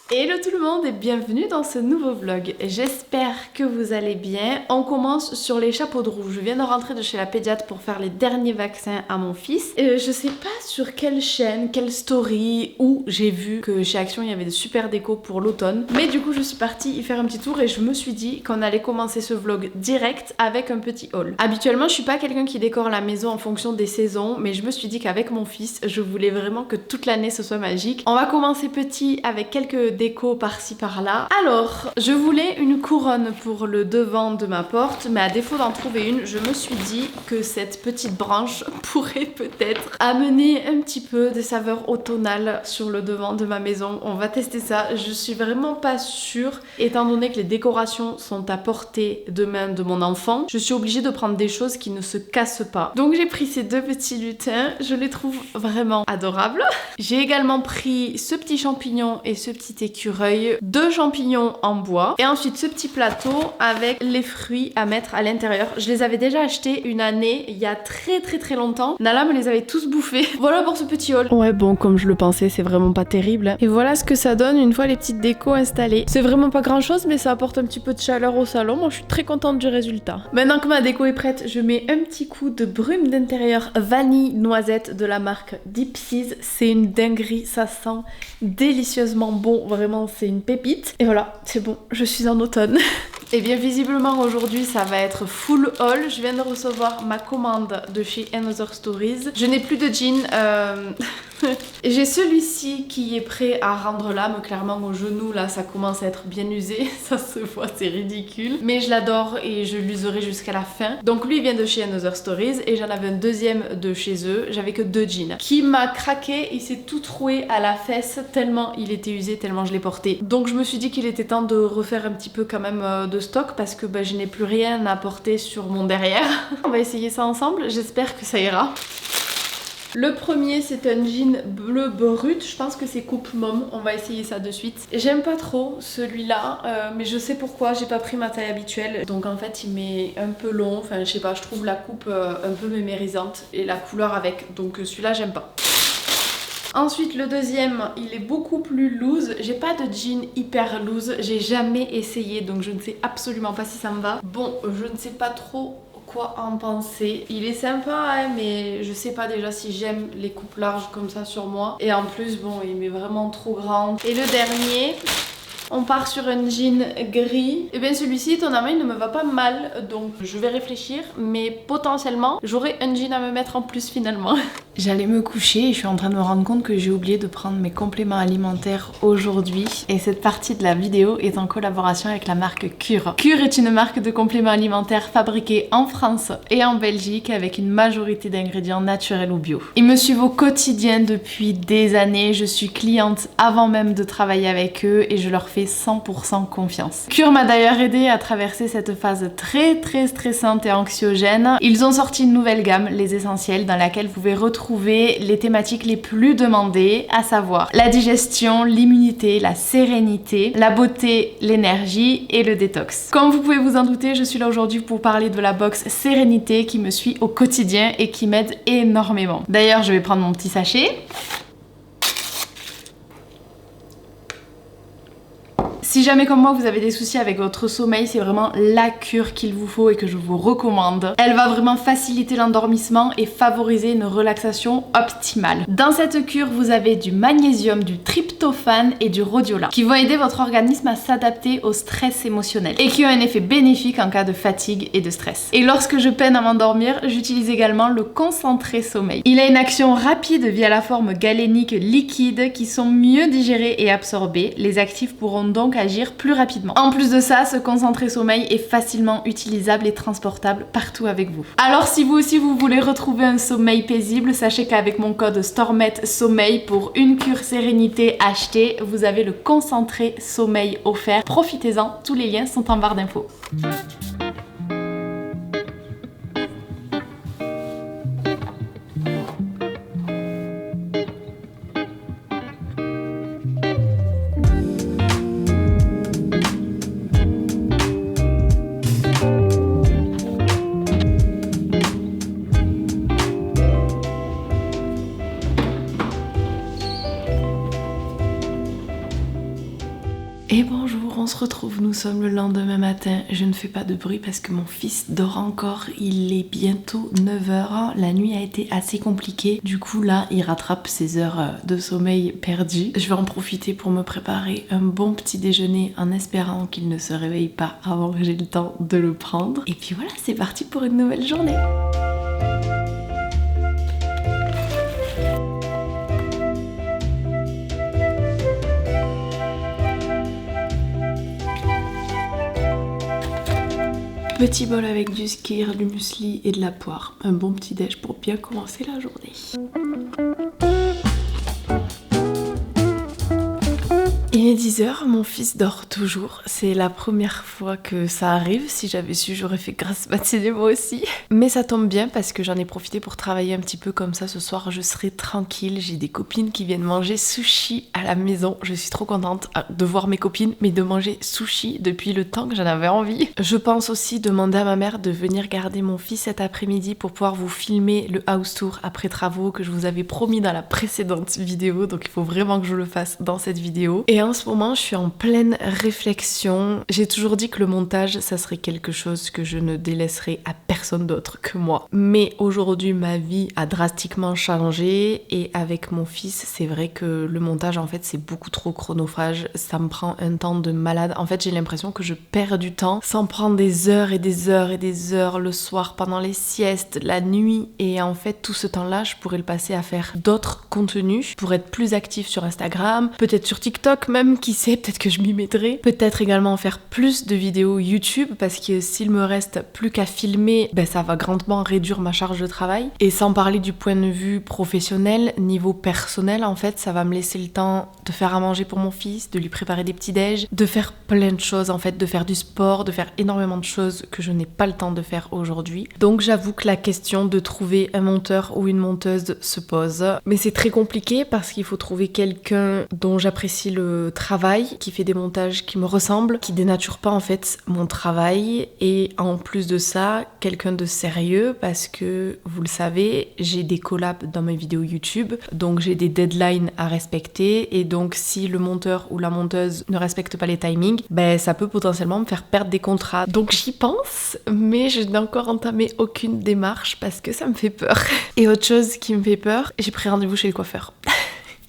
Hello tout le monde et bienvenue dans ce nouveau vlog. J'espère que vous allez bien. On commence sur les chapeaux de roue. Je viens de rentrer de chez la pédiatre pour faire les derniers vaccins à mon fils. Je sais pas sur quelle chaîne, quelle story, où j'ai vu que chez Action il y avait de super déco pour l'automne. Mais du coup je suis partie y faire un petit tour et je me suis dit qu'on allait commencer ce vlog direct avec un petit haul. Habituellement je suis pas quelqu'un qui décore la maison en fonction des saisons, mais je me suis dit qu'avec mon fils je voulais vraiment que toute l'année ce soit magique. On va commencer petit avec quelques déco par-ci par-là. Alors, je voulais une couronne pour le devant de ma porte, mais à défaut d'en trouver une, je me suis dit que cette petite branche pourrait peut-être amener un petit peu des saveurs automnales sur le devant de ma maison. On va tester ça. Je suis vraiment pas sûre, étant donné que les décorations sont à portée de main de mon enfant. Je suis obligée de prendre des choses qui ne se cassent pas. Donc j'ai pris ces deux petits lutins. Je les trouve vraiment adorables. J'ai également pris ce petit champignon et ce petit écureuil, deux champignons en bois et ensuite ce petit plateau avec les fruits à mettre à l'intérieur. Je les avais déjà achetés une année il y a très longtemps. Nala me les avait tous bouffés. Voilà pour ce petit haul. Ouais bon, comme je le pensais, c'est vraiment pas terrible. Et voilà ce que ça donne une fois les petites décos installées. C'est vraiment pas grand chose mais ça apporte un petit peu de chaleur au salon. Moi je suis très contente du résultat. Maintenant que ma déco est prête, je mets un petit coup de brume d'intérieur vanille noisette de la marque Dipsies. C'est une dinguerie, ça sent délicieusement bon, vraiment c'est une pépite. Et voilà, c'est bon, je suis en automne. Et bien visiblement aujourd'hui ça va être full haul. Je viens de recevoir ma commande de chez Another Stories. Je n'ai plus de jean. J'ai celui-ci qui est prêt à rendre l'âme. Clairement au genou là ça commence à être bien usé. Ça se voit, c'est ridicule. Mais je l'adore et je l'userai jusqu'à la fin. Donc lui il vient de chez Another Stories et j'en avais un deuxième de chez eux. J'avais que deux jeans. Qui m'a craqué, il s'est tout troué à la fesse tellement il était usé, tellement je l'ai porté. Donc je me suis dit qu'il était temps de refaire un petit peu quand même de stock parce que je n'ai plus rien à porter sur mon derrière. On va essayer ça ensemble, j'espère que ça ira. Le premier c'est un jean bleu brut, je pense que c'est coupe môme, on va essayer ça de suite. J'aime pas trop celui-là, mais je sais pourquoi, j'ai pas pris ma taille habituelle. Donc en fait il m'est un peu long, enfin je sais pas, je trouve la coupe un peu mémérisante et la couleur avec, donc celui-là j'aime pas. Ensuite le deuxième il est beaucoup plus loose, j'ai pas de jean hyper loose, j'ai jamais essayé donc je ne sais absolument pas si ça me va. Bon je ne sais pas trop quoi en penser. Il est sympa hein, mais je sais pas déjà si j'aime les coupes larges comme ça sur moi. Et en plus bon il m'est vraiment trop grand. Et le dernier... on part sur un jean gris. Et bien celui-ci étonnamment il ne me va pas mal. Donc je vais réfléchir. Mais potentiellement j'aurai un jean à me mettre en plus finalement. J'allais me coucher et je suis en train de me rendre compte que j'ai oublié de prendre mes compléments alimentaires aujourd'hui. Et cette partie de la vidéo est en collaboration avec la marque Cure. Cure est une marque de compléments alimentaires fabriquée en France et en Belgique avec une majorité d'ingrédients naturels ou bio. Ils me suivent au quotidien depuis des années. Je suis cliente avant même de travailler avec eux et je leur fais 100% confiance. Cure m'a d'ailleurs aidé à traverser cette phase très stressante et anxiogène. Ils ont sorti une nouvelle gamme, les essentiels, dans laquelle vous pouvez retrouver les thématiques les plus demandées, à savoir la digestion, l'immunité, la sérénité, la beauté, l'énergie et le détox. Comme vous pouvez vous en douter, je suis là aujourd'hui pour parler de la box Sérénité qui me suit au quotidien et qui m'aide énormément. D'ailleurs, je vais prendre mon petit sachet. Si jamais comme moi vous avez des soucis avec votre sommeil, c'est vraiment la cure qu'il vous faut et que je vous recommande. Elle va vraiment faciliter l'endormissement et favoriser une relaxation optimale. Dans cette cure, vous avez du magnésium, du tryptophane et du rhodiola qui vont aider votre organisme à s'adapter au stress émotionnel et qui ont un effet bénéfique en cas de fatigue et de stress. Et lorsque je peine à m'endormir, j'utilise également le concentré sommeil. Il a une action rapide via la forme galénique liquide qui sont mieux digérées et absorbées. Les actifs pourront donc agir plus rapidement. En plus de ça, ce concentré sommeil est facilement utilisable et transportable partout avec vous. Alors si vous aussi vous voulez retrouver un sommeil paisible, sachez qu'avec mon code STORMET sommeil pour une cure sérénité achetée, vous avez le concentré sommeil offert. Profitez-en, tous les liens sont en barre d'infos. Et bonjour, on se retrouve, nous sommes le lendemain matin. Je ne fais pas de bruit parce que mon fils dort encore, il est bientôt 9h. La nuit a été assez compliquée, du coup là il rattrape ses heures de sommeil perdues. Je vais en profiter pour me préparer un bon petit déjeuner en espérant qu'il ne se réveille pas avant que j'ai le temps de le prendre. Et puis voilà, c'est parti pour une nouvelle journée. Petit bol avec du skyr, du muesli et de la poire. Un bon petit déj pour bien commencer la journée. Il est 10h, mon fils dort toujours. C'est la première fois que ça arrive. Si j'avais su, j'aurais fait grasse matinée moi aussi. Mais ça tombe bien parce que j'en ai profité pour travailler un petit peu comme ça. Ce soir, je serai tranquille. J'ai des copines qui viennent manger sushi à la maison. Je suis trop contente de voir mes copines, mais de manger sushi depuis le temps que j'en avais envie. Je pense aussi demander à ma mère de venir garder mon fils cet après-midi pour pouvoir vous filmer le house tour après travaux que je vous avais promis dans la précédente vidéo. Donc il faut vraiment que je le fasse dans cette vidéo. Et en ce moment, je suis en pleine réflexion. J'ai toujours dit que le montage, ça serait quelque chose que je ne délaisserais à personne d'autre que moi. Mais aujourd'hui, ma vie a drastiquement changé et avec mon fils, c'est vrai que le montage, en fait, c'est beaucoup trop chronophage. Ça me prend un temps de malade. En fait, j'ai l'impression que je perds du temps sans prendre des heures et des heures et des heures le soir, pendant les siestes, la nuit. Et en fait, tout ce temps-là, je pourrais le passer à faire d'autres contenus pour être plus active sur Instagram, peut-être sur TikTok même, qui sait, peut-être que je m'y mettrai. Peut-être également faire plus de vidéos YouTube parce que s'il me reste plus qu'à filmer, ben ça va grandement réduire ma charge de travail. Et sans parler du point de vue professionnel, niveau personnel, en fait, ça va me laisser le temps de faire à manger pour mon fils, de lui préparer des petits déj, de faire plein de choses en fait, de faire du sport, de faire énormément de choses que je n'ai pas le temps de faire aujourd'hui. Donc j'avoue que la question de trouver un monteur ou une monteuse se pose. Mais c'est très compliqué parce qu'il faut trouver quelqu'un dont j'apprécie le travail, qui fait des montages qui me ressemblent, qui dénature pas en fait mon travail, et en plus de ça, quelqu'un de sérieux parce que vous le savez, j'ai des collabs dans mes vidéos YouTube, donc j'ai des deadlines à respecter, et donc si le monteur ou la monteuse ne respecte pas les timings, ben ça peut potentiellement me faire perdre des contrats. Donc j'y pense, mais je n'ai encore entamé aucune démarche parce que ça me fait peur. Et autre chose qui me fait peur, j'ai pris rendez-vous chez le coiffeur.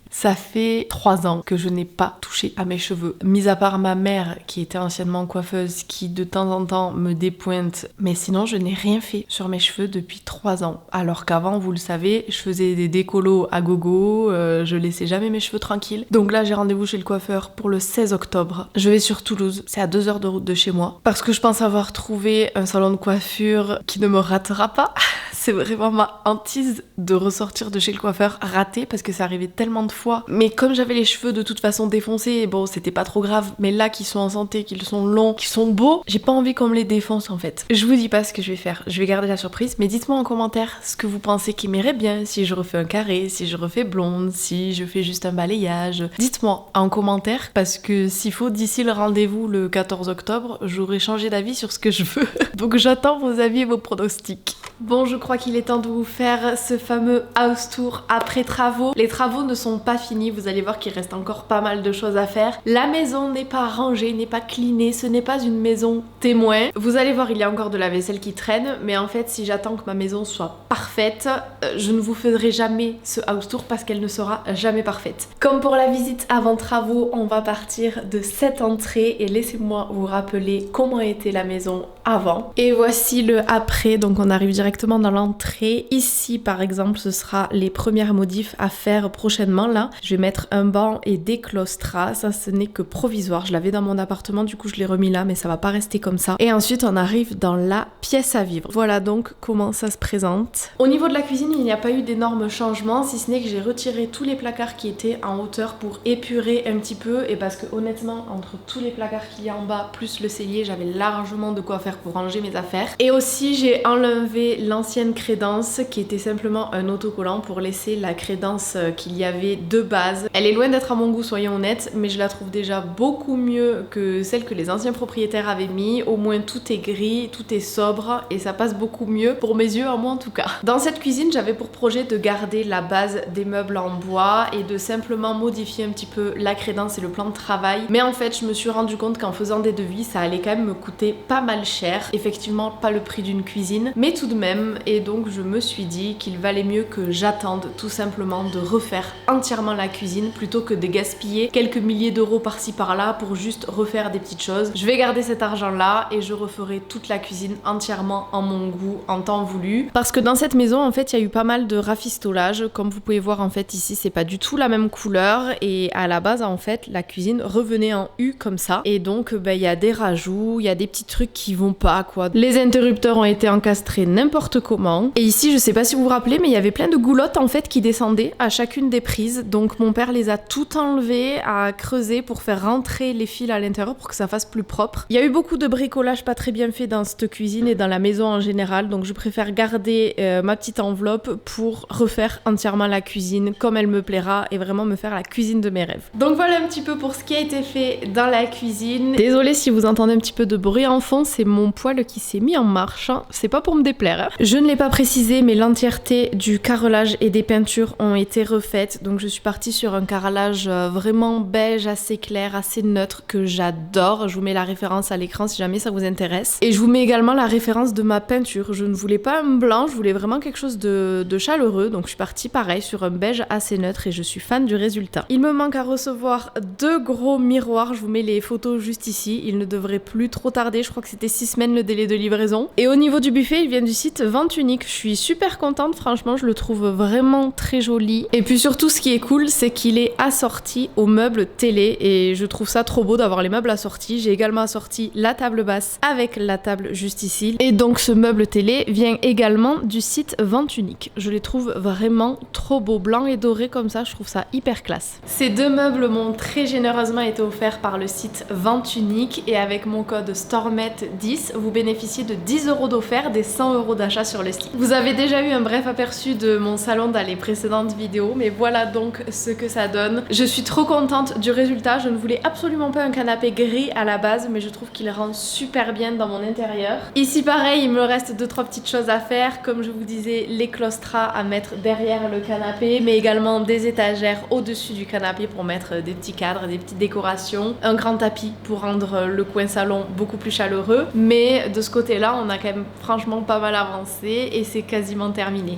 Ça fait 3 ans que je n'ai pas touché à mes cheveux. Mis à part ma mère qui était anciennement coiffeuse, qui de temps en temps me dépointe, mais sinon je n'ai rien fait sur mes cheveux depuis 3 ans. Alors qu'avant, vous le savez, je faisais des décolos à gogo, je laissais jamais mes cheveux tranquilles. Donc là, j'ai rendez-vous chez le coiffeur pour le 16 octobre. Je vais sur Toulouse, c'est à 2 heures de route de chez moi, parce que je pense avoir trouvé un salon de coiffure qui ne me ratera pas. C'est vraiment ma hantise de ressortir de chez le coiffeur raté parce que ça arrivait tellement de fois. Mais comme j'avais les cheveux de toute façon défoncés, bon, c'était pas trop grave. Mais là, qu'ils sont en santé, qu'ils sont longs, qu'ils sont beaux, j'ai pas envie qu'on me les défonce en fait. Je vous dis pas ce que je vais faire. Je vais garder la surprise. Mais dites-moi en commentaire ce que vous pensez qui m'irait bien. Si je refais un carré, si je refais blonde, si je fais juste un balayage. Dites-moi en commentaire parce que s'il faut, d'ici le rendez-vous le 14 octobre, j'aurai changé d'avis sur ce que je veux. Donc j'attends vos avis et vos pronostics. Bon, je crois qu'il est temps de vous faire ce fameux house tour après travaux. Les travaux ne sont pas finis, vous allez voir qu'il reste encore pas mal de choses à faire. La maison n'est pas rangée, n'est pas cleanée, ce n'est pas une maison témoin. Vous allez voir, il y a encore de la vaisselle qui traîne, mais en fait, si j'attends que ma maison soit parfaite, je ne vous ferai jamais ce house tour parce qu'elle ne sera jamais parfaite. Comme pour la visite avant travaux, on va partir de cette entrée et laissez-moi vous rappeler comment était la maison avant. Et voici le après, donc on arrive directement dans l'entrée. Ici par exemple, ce sera les premières modifs à faire prochainement. Là, je vais mettre un banc et des claustras. Ça, ce n'est que provisoire. Je l'avais dans mon appartement, du coup je l'ai remis là, mais ça va pas rester comme ça. Et ensuite, on arrive dans la pièce à vivre. Voilà donc comment ça se présente. Au niveau de la cuisine, il n'y a pas eu d'énormes changements, si ce n'est que j'ai retiré tous les placards qui étaient en hauteur pour épurer un petit peu, et parce que honnêtement, entre tous les placards qu'il y a en bas, plus le cellier, j'avais largement de quoi faire pour ranger mes affaires. Et aussi, j'ai enlevé l'ancienne crédence qui était simplement un autocollant pour laisser la crédence qu'il y avait de base. Elle est loin d'être à mon goût, soyons honnêtes, mais je la trouve déjà beaucoup mieux que celle que les anciens propriétaires avaient mis. Au moins tout est gris, tout est sobre et ça passe beaucoup mieux pour mes yeux, à moi en tout cas. Dans cette cuisine, j'avais pour projet de garder la base des meubles en bois et de simplement modifier un petit peu la crédence et le plan de travail. Mais en fait, je me suis rendu compte qu'en faisant des devis, ça allait quand même me coûter pas mal cher. Effectivement, pas le prix d'une cuisine, mais tout de même. Et donc, je me suis dit qu'il valait mieux que j'attende tout simplement de refaire entièrement la cuisine plutôt que de gaspiller quelques milliers d'euros par-ci par-là pour juste refaire des petites choses. Je vais garder cet argent-là et je referai toute la cuisine entièrement en mon goût, en temps voulu. Parce que dans cette maison, en fait, il y a eu pas mal de rafistolage. Comme vous pouvez voir, en fait, ici, c'est pas du tout la même couleur. Et à la base, en fait, la cuisine revenait en U comme ça. Et donc, il y a des rajouts, il y a des petits trucs qui vont pas, quoi. Les interrupteurs ont été encastrés n'importe comment. Et ici, je sais pas si vous vous rappelez, mais il y avait plein de goulottes, en fait, qui descendaient à chacune des prises. Donc, mon père les a toutes enlevées, à creuser pour faire rentrer les fils à l'intérieur pour que ça fasse plus propre. Il y a eu beaucoup de bricolage pas très bien fait dans cette cuisine et dans la maison en général. Donc, je préfère garder ma petite enveloppe pour refaire entièrement la cuisine comme elle me plaira et vraiment me faire la cuisine de mes rêves. Donc voilà un petit peu pour ce qui a été fait dans la cuisine. Désolée si vous entendez un petit peu de bruit en fond, c'est mon poêle qui s'est mis en marche, hein. C'est pas pour me déplaire, hein. Je ne l'ai pas précisé, mais l'entièreté du carrelage et des peintures ont été refaites. Donc je suis partie sur un carrelage vraiment beige, assez clair, assez neutre, que j'adore. Je vous mets la référence à l'écran si jamais ça vous intéresse. Et je vous mets également la référence de ma peinture. Je ne voulais pas un blanc, je voulais vraiment quelque chose de chaleureux. Donc je suis partie pareil sur un beige assez neutre et je suis fan du résultat. Il me manque à recevoir 2 gros miroirs. Je vous mets les photos juste ici. Il ne devrait plus trop tarder. Je crois que c'était 6 semaines le délai de livraison. Et au niveau du buffet, il vient du site Vente Unique. Je suis super contente. Franchement, je le trouve vraiment très joli. Et puis surtout, ce qui est cool, c'est qu'il est assorti aux meubles télé. Et je trouve ça trop beau d'avoir les meubles assortis. J'ai également assorti la table basse avec la table juste ici. Et donc, ce meuble télé vient également du site Vente Unique. Je les trouve vraiment trop beaux. Blanc et doré comme ça, je trouve ça hyper classe. Ces 2 meubles m'ont très généreusement été offerts par le site Vente Unique et avec mon code STORMET10, vous bénéficiez de 10 € d'offert des 100 € d'achat sur le site. Vous avez déjà eu un bref aperçu de mon salon dans les précédentes vidéos, mais voilà donc ce que ça donne. Je suis trop contente du résultat. Je ne voulais absolument pas un canapé gris à la base, mais je trouve qu'il rend super bien dans mon intérieur. Ici pareil, il me reste 2-3 petites choses à faire. Comme je vous disais, les claustras à mettre derrière le canapé, mais également des étagères au-dessus du canapé pour mettre des petits cadres, des petites décorations, un grand tapis pour rendre le coin salon beaucoup plus chaleureux. Mais de ce côté-là, on a quand même franchement pas mal avancé et c'est quasiment terminé.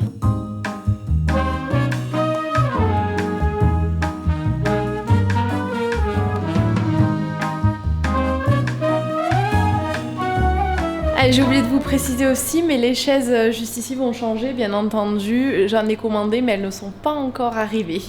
Allez, j'ai oublié de vous préciser aussi, mais les chaises juste ici vont changer, bien entendu. J'en ai commandé, mais elles ne sont pas encore arrivées.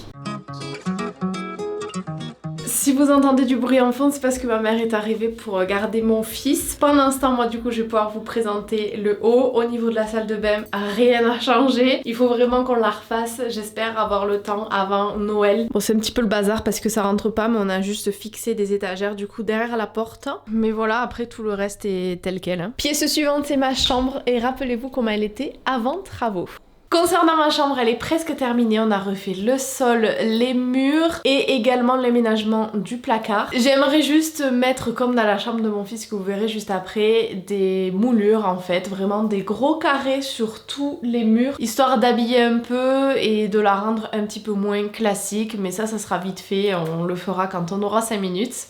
Si vous entendez du bruit en fond, c'est parce que ma mère est arrivée pour garder mon fils. Pendant ce temps, moi du coup, je vais pouvoir vous présenter le haut. Au niveau de la salle de bain, rien n'a changé. Il faut vraiment qu'on la refasse. J'espère avoir le temps avant Noël. Bon, c'est un petit peu le bazar parce que ça rentre pas, mais on a juste fixé des étagères du coup derrière la porte. Mais voilà, après tout le reste est tel quel, hein. Pièce suivante, c'est ma chambre et rappelez-vous comment elle était avant travaux. Concernant ma chambre, elle est presque terminée. On a refait le sol, les murs et également l'aménagement du placard. J'aimerais juste mettre, comme dans la chambre de mon fils que vous verrez juste après, des moulures en fait, vraiment des gros carrés sur tous les murs, histoire d'habiller un peu et de la rendre un petit peu moins classique. Mais ça sera vite fait, on le fera quand on aura 5 minutes.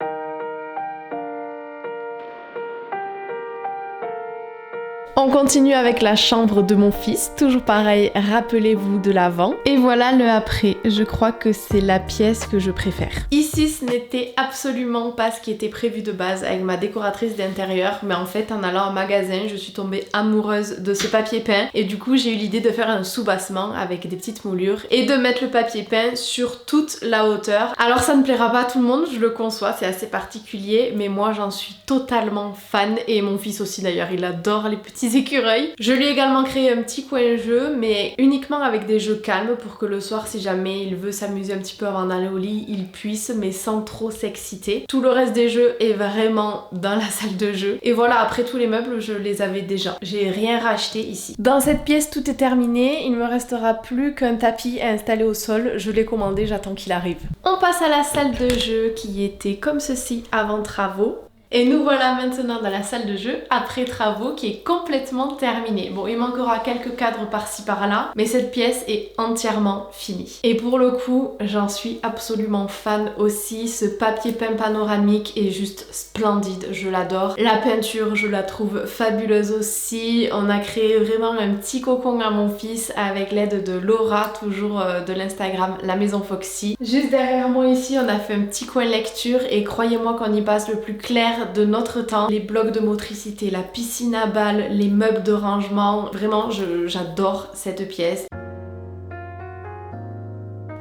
On continue avec la chambre de mon fils, toujours pareil, rappelez-vous de l'avant. Et voilà le après, je crois que c'est la pièce que je préfère. Ici, ce n'était absolument pas ce qui était prévu de base avec ma décoratrice d'intérieur, mais en fait, en allant en magasin, je suis tombée amoureuse de ce papier peint et du coup, j'ai eu l'idée de faire un soubassement avec des petites moulures et de mettre le papier peint sur toute la hauteur. Alors ça ne plaira pas à tout le monde, je le conçois, c'est assez particulier, mais moi j'en suis totalement fan et mon fils aussi d'ailleurs, il adore les petits des écureuils. Je lui ai également créé un petit coin jeu, mais uniquement avec des jeux calmes pour que le soir, si jamais il veut s'amuser un petit peu avant d'aller au lit, il puisse, mais sans trop s'exciter. Tout le reste des jeux est vraiment dans la salle de jeu. Et voilà, après tous les meubles, je les avais déjà. J'ai rien racheté ici. Dans cette pièce, tout est terminé. Il ne me restera plus qu'un tapis à installer au sol. Je l'ai commandé, j'attends qu'il arrive. On passe à la salle de jeu qui était comme ceci avant travaux. Et nous voilà maintenant dans la salle de jeu après travaux qui est complètement terminée. Bon, il manquera quelques cadres par-ci par-là, mais cette pièce est entièrement finie. Et pour le coup, j'en suis absolument fan aussi. Ce papier peint panoramique est juste splendide, je l'adore. La peinture, je la trouve fabuleuse aussi. On a créé vraiment un petit cocon à mon fils avec l'aide de Laura, toujours de l'Instagram La Maison Foxy. Juste derrière moi ici, on a fait un petit coin lecture et croyez-moi qu'on y passe le plus clair de notre temps. Les blocs de motricité, la piscine à balles, les meubles de rangement, vraiment j'adore cette pièce.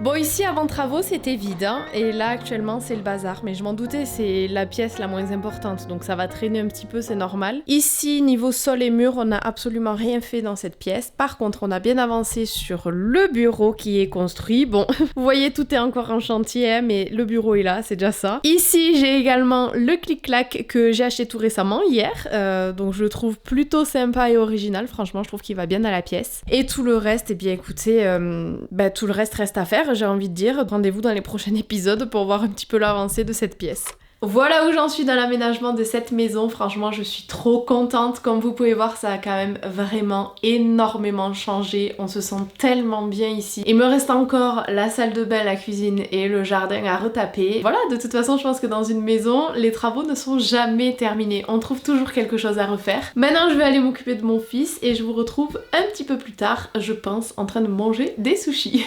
Bon, ici avant travaux c'était vide hein, et là actuellement c'est le bazar, mais je m'en doutais, c'est la pièce la moins importante donc ça va traîner un petit peu, c'est normal. Ici niveau sol et mur on n'a absolument rien fait dans cette pièce, par contre on a bien avancé sur le bureau qui est construit. Bon vous voyez tout est encore en chantier hein, mais le bureau est là, c'est déjà ça. Ici j'ai également le clic-clac que j'ai acheté tout récemment hier, donc je le trouve plutôt sympa et original, franchement je trouve qu'il va bien dans la pièce. Et tout le reste, eh bien écoutez, tout le reste reste à faire. J'ai envie de dire, rendez-vous dans les prochains épisodes pour voir un petit peu l'avancée de cette pièce. Voilà où j'en suis dans l'aménagement de cette maison, franchement je suis trop contente, comme vous pouvez voir ça a quand même vraiment énormément changé, on se sent tellement bien ici. Il me reste encore la salle de bain, la cuisine et le jardin à retaper. Voilà, de toute façon je pense que dans une maison, les travaux ne sont jamais terminés, on trouve toujours quelque chose à refaire. Maintenant je vais aller m'occuper de mon fils et je vous retrouve un petit peu plus tard, je pense, en train de manger des sushis.